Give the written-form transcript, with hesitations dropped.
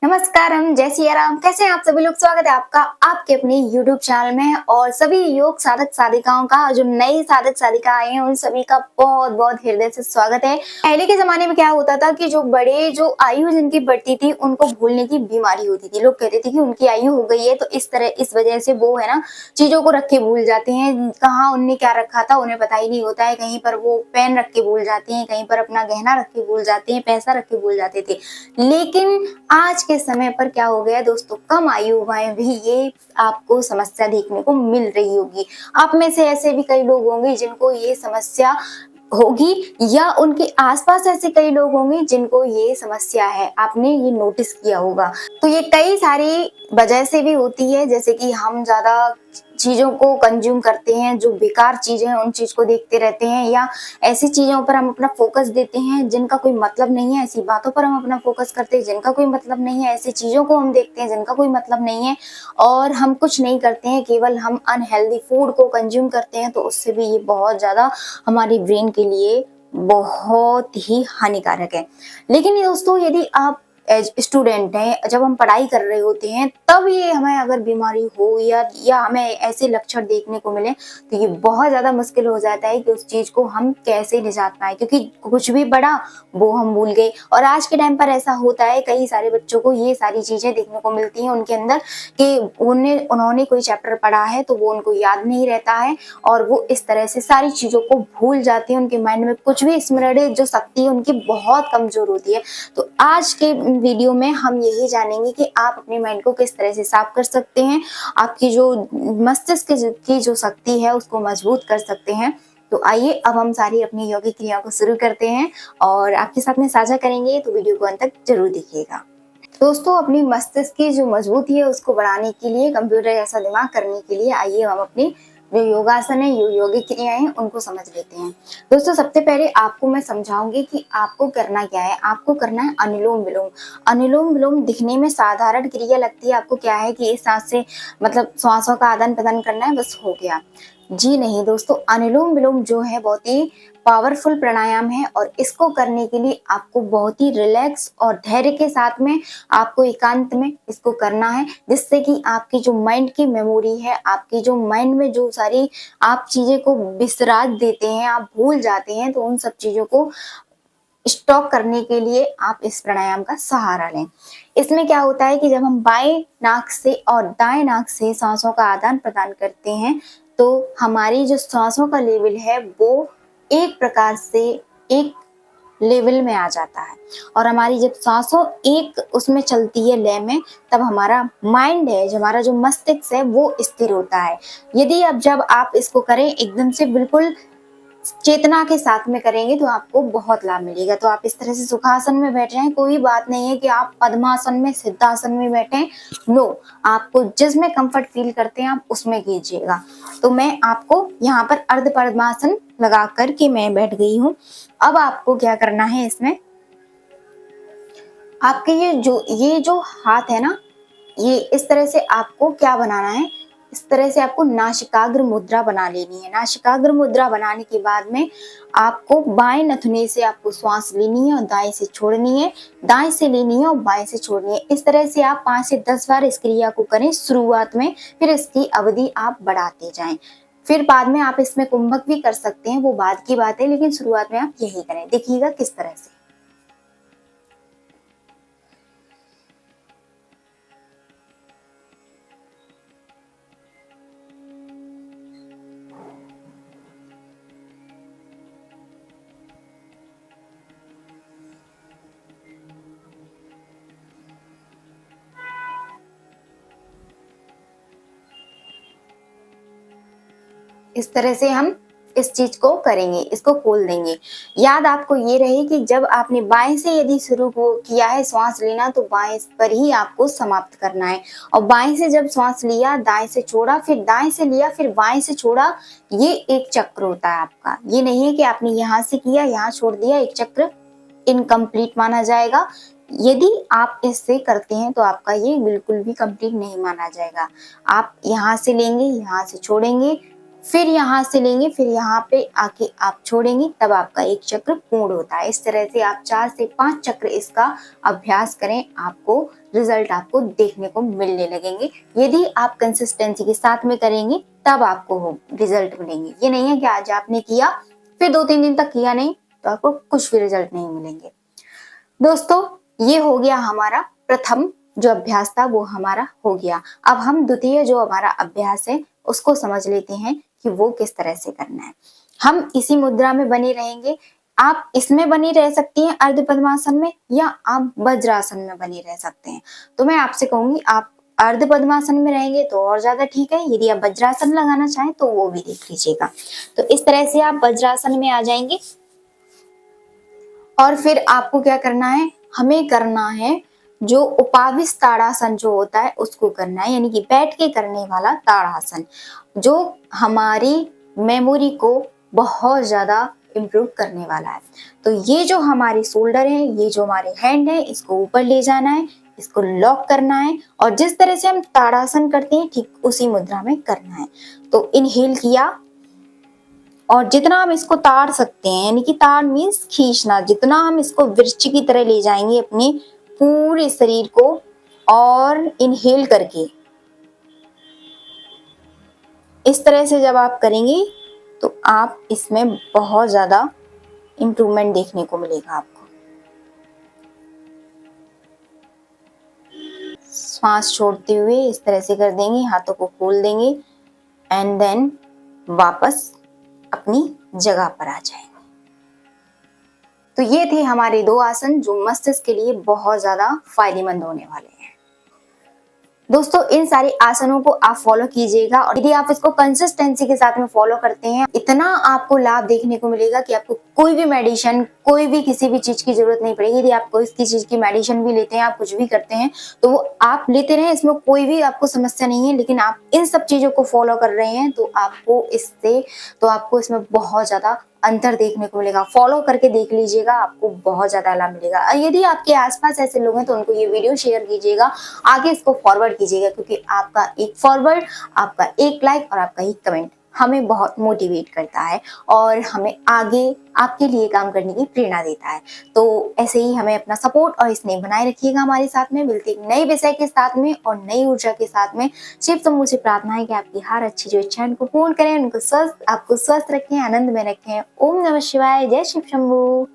नमस्कारम, जय सिया राम। कैसे हैं आप सभी लोग। स्वागत है आपका आपके अपने YouTube चैनल में। और सभी योग साधक साधिकाओं का, जो नई साधक साधिका आए हैं, उन सभी का बहुत बहुत हृदय से स्वागत है। पहले के जमाने में क्या होता था कि जो आयु जिनकी बढ़ती थी उनको भूलने की बीमारी होती थी। लोग कहते थे कि उनकी आयु हो गई है, तो इस वजह से वो है ना चीजों को रख के भूल जाते हैं। कहाँ उनने क्या रखा था उन्हें पता ही नहीं होता है। कहीं पर वो पेन रख के भूल जाती हैं, कहीं पर अपना गहना रख के भूल जाते हैं, पैसा रख के भूल जाते थे। लेकिन आज के समय पर क्या हो गया दोस्तों, कम आयु में भी ये आपको समस्या देखने को मिल रही होगी। आप में से ऐसे भी कई लोग होंगे जिनको ये समस्या होगी, या उनके आसपास ऐसे कई लोग होंगे जिनको ये समस्या है। आपने ये नोटिस किया होगा। तो ये कई सारी वजह से भी होती है, जैसे कि हम ज्यादा चीजों को कंज्यूम करते हैं, जो बेकार चीजें हैं उन चीज को देखते रहते हैं, या ऐसी चीजों पर हम अपना फोकस देते हैं जिनका कोई मतलब नहीं है। ऐसी बातों पर हम अपना फोकस करते हैं जिनका कोई मतलब नहीं है। ऐसी चीजों को हम देखते हैं जिनका कोई मतलब नहीं है, और हम कुछ नहीं करते हैं, केवल हम अनहेल्दी फूड को कंज्यूम करते हैं। तो उससे भी ये बहुत ज्यादा हमारी ब्रेन के लिए बहुत ही हानिकारक है। लेकिन ये दोस्तों, यदि आप एज स्टूडेंट हैं, जब हम पढ़ाई कर रहे होते हैं, तब ये हमें अगर बीमारी हो या हमें ऐसे लक्षण देखने को मिले, तो ये बहुत ज्यादा मुश्किल हो जाता है कि उस चीज को हम कैसे निजात पाए, क्योंकि कुछ भी पढ़ा वो हम भूल गए। और आज के टाइम पर ऐसा होता है, कई सारे बच्चों को ये सारी चीजें देखने को मिलती हैं उनके अंदर, कि उन्होंने कोई चैप्टर पढ़ा है तो वो उनको याद नहीं रहता है, और वो इस तरह से सारी चीजों को भूल जाते हैं। उनके माइंड में कुछ भी स्मरण जो शक्ति है उनकी बहुत कमजोर होती है। तो आज के वीडियो में हम यही जानेंगे कि आप अपने माइंड को किस तरह से साफ कर सकते हैं, आपकी जो मस्तिष्क की जो शक्ति है उसको मजबूत कर सकते हैं। तो आइए अब हम सारी अपनी योगिक क्रियाओं को शुरू करते हैं और आपके साथ में साझा करेंगे, तो वीडियो को अंत तक जरूर देखिएगा। दोस्तों, अपनी मस्तिष्क की जो मजबूती है उसको बढ़ाने के लिए, कंप्यूटर जैसा दिमाग करने के लिए, आइए हम अपनी जो योगासन है, योगिक क्रियाएं हैं, उनको समझ लेते हैं। दोस्तों, सबसे पहले आपको मैं समझाऊंगी कि आपको करना क्या है। आपको करना है अनुलोम विलोम। अनुलोम विलोम दिखने में साधारण क्रिया लगती है आपको, क्या है कि इस सांस से मतलब श्वासों का आदान प्रदान करना है, बस हो गया। जी नहीं दोस्तों, अनुलोम विलोम जो है बहुत ही पावरफुल प्राणायाम है, और इसको करने के लिए आपको बहुत ही रिलैक्स और धैर्य के साथ में आपको एकांत में इसको करना है, जिससे कि आपकी जो माइंड की मेमोरी है, आपकी जो माइंड में जो सारी आप चीजें को बिसरा देते हैं, आप भूल जाते हैं, तो उन सब चीजों को स्टॉप करने के लिए आप इस प्राणायाम का सहारा लें। इसमें क्या होता है कि जब हम बाएं नाक से और दाएं नाक से सांसों का आदान प्रदान करते हैं, तो हमारी जो सांसों का लेवल है वो एक प्रकार से एक लेवल में आ जाता है, और हमारी जब सांसों एक उसमें चलती है लय में, तब हमारा माइंड है, जो हमारा जो मस्तिष्क है, वो स्थिर होता है। यदि अब जब आप इसको करें एकदम से बिल्कुल चेतना के साथ में करेंगे, तो आपको बहुत लाभ मिलेगा। तो आप इस तरह से सुखासन में बैठ जाएं। कोई बात नहीं है कि आप पद्मासन में, सिद्धासन में बैठें। नो, आपको जिसमें कंफर्ट फील करते हैं आप उसमें कीजिएगा। तो मैं आपको यहाँ पर अर्ध पद्मासन लगा कर के मैं बैठ गई हूँ। अब आपको क्या करना है, इसमें आपके ये जो हाथ है ना, ये इस तरह से आपको क्या बनाना है, इस तरह से आपको नासिकाग्र मुद्रा बना लेनी है। नासिकाग्र मुद्रा बनाने के बाद में आपको बाएं नथुने से आपको श्वास लेनी है और दाएं से छोड़नी है, दाएं से लेनी है और बाएं से छोड़नी है। इस तरह से आप 5 से 10 बार इस क्रिया को करें शुरुआत में, फिर इसकी अवधि आप बढ़ाते जाएं। फिर बाद में आप इसमें कुंभक भी कर सकते हैं, वो बाद की बात है, लेकिन शुरुआत में आप यही करें। देखिएगा किस तरह से। इस तरह से हम इस चीज को करेंगे, इसको खोल देंगे। याद आपको ये रहे कि जब आपने बाएं से यदि शुरू किया है श्वास लेना, तो बाएं पर ही आपको समाप्त करना है। और बाएं से जब श्वास लिया, दाएं से छोड़ा, फिर दाएं से लिया, फिर बाएं से छोड़ा, ये एक चक्र होता है आपका। ये नहीं है कि आपने यहाँ से किया, यहाँ छोड़ दिया, एक चक्र इनकम्प्लीट माना जाएगा। यदि आप इससे करते हैं तो आपका ये बिल्कुल भी कंप्लीट नहीं माना जाएगा। आप यहाँ से लेंगे, यहाँ से छोड़ेंगे, फिर यहाँ से लेंगे, फिर यहाँ पे आके आप छोड़ेंगे, तब आपका एक चक्र पूर्ण होता है। इस तरह से आप 4 से 5 चक्र इसका अभ्यास करें, आपको रिजल्ट आपको देखने को मिलने लगेंगे। यदि आप कंसिस्टेंसी के साथ में करेंगे तब आपको रिजल्ट मिलेंगे। ये नहीं है कि आज आपने किया फिर 2-3 दिन तक किया नहीं तो आपको कुछ भी रिजल्ट नहीं मिलेंगे। दोस्तों, ये हो गया हमारा प्रथम जो अभ्यास था वो हमारा हो गया। अब हम द्वितीय जो हमारा अभ्यास है उसको समझ लेते हैं कि वो किस तरह से करना है। हम इसी मुद्रा में बने रहेंगे। आप इसमें बनी रह सकती हैं अर्ध पद्मासन में, या आप वज्रासन में बने रह सकते हैं। तो मैं आपसे कहूंगी आप अर्ध पद्मासन में रहेंगे तो और ज्यादा ठीक है। यदि आप वज्रासन लगाना चाहें तो वो भी देख लीजिएगा। तो इस तरह से आप वज्रासन में आ जाएंगे और फिर आपको क्या करना है, हमें करना है जो उपाविस ताड़ासन जो होता है उसको करना है, यानी कि बैठ के करने वाला ताड़ासन, जो हमारी मेमोरी को बहुत ज्यादा इम्प्रूव करने वाला है। तो ये जो हमारी शोल्डर है, ये जो हमारे हैंड है, इसको ऊपर ले जाना है, इसको लॉक करना है और जिस तरह से हम ताड़ासन करते हैं ठीक उसी मुद्रा में करना है। तो इनहेल किया और जितना हम इसको ताड़ सकते हैं, यानी कि ताड़ मीन्स खींचना, जितना हम इसको वृक्ष की तरह ले जाएंगे अपने पूरे शरीर को और इनहेल करके इस तरह से जब आप करेंगे तो आप इसमें बहुत ज्यादा इम्प्रूवमेंट देखने को मिलेगा आपको। श्वास छोड़ते हुए इस तरह से कर देंगे, हाथों को खोल देंगे एंड देन वापस अपनी जगह पर आ जाएंगे। तो ये थे हमारे 2 आसन जो मस्तिष्क के लिए बहुत ज्यादा फायदेमंद होने वाले हैं। दोस्तों, इन सारे आसनों को आप फॉलो कीजिएगा और यदि आप इसको कंसिस्टेंसी के साथ में फॉलो करते हैं, इतना आपको लाभ देखने को मिलेगा कि आपको कोई भी मेडिसिन, कोई भी किसी भी चीज की जरूरत नहीं पड़ेगी। यदि आप कोई किसी चीज की मेडिसिन भी लेते हैं, आप कुछ भी करते हैं तो वो आप लेते रहें, इसमें कोई भी आपको समस्या नहीं है। लेकिन आप इन सब चीजों को फॉलो कर रहे हैं तो आपको इसमें बहुत ज्यादा अंतर देखने को मिलेगा। फॉलो करके देख लीजिएगा, आपको बहुत ज्यादा लाभ मिलेगा। यदि आपके आसपास ऐसे लोग हैं तो उनको ये वीडियो शेयर कीजिएगा, आगे इसको फॉरवर्ड कीजिएगा, क्योंकि आपका एक फॉरवर्ड, आपका एक लाइक और आपका एक कमेंट हमें बहुत मोटिवेट करता है और हमें आगे आपके लिए काम करने की प्रेरणा देता है। तो ऐसे ही हमें अपना सपोर्ट और स्नेह बनाए रखिएगा हमारे साथ में। मिलते एक नए विषय के साथ में और नई ऊर्जा के साथ में। शिव शंभू से प्रार्थना है कि आपकी हर अच्छी जो इच्छा उनको पूर्ण करें, आपको स्वस्थ रखें, आनंद में रखें। ओम नमः शिवाय। जय शिव शंभू।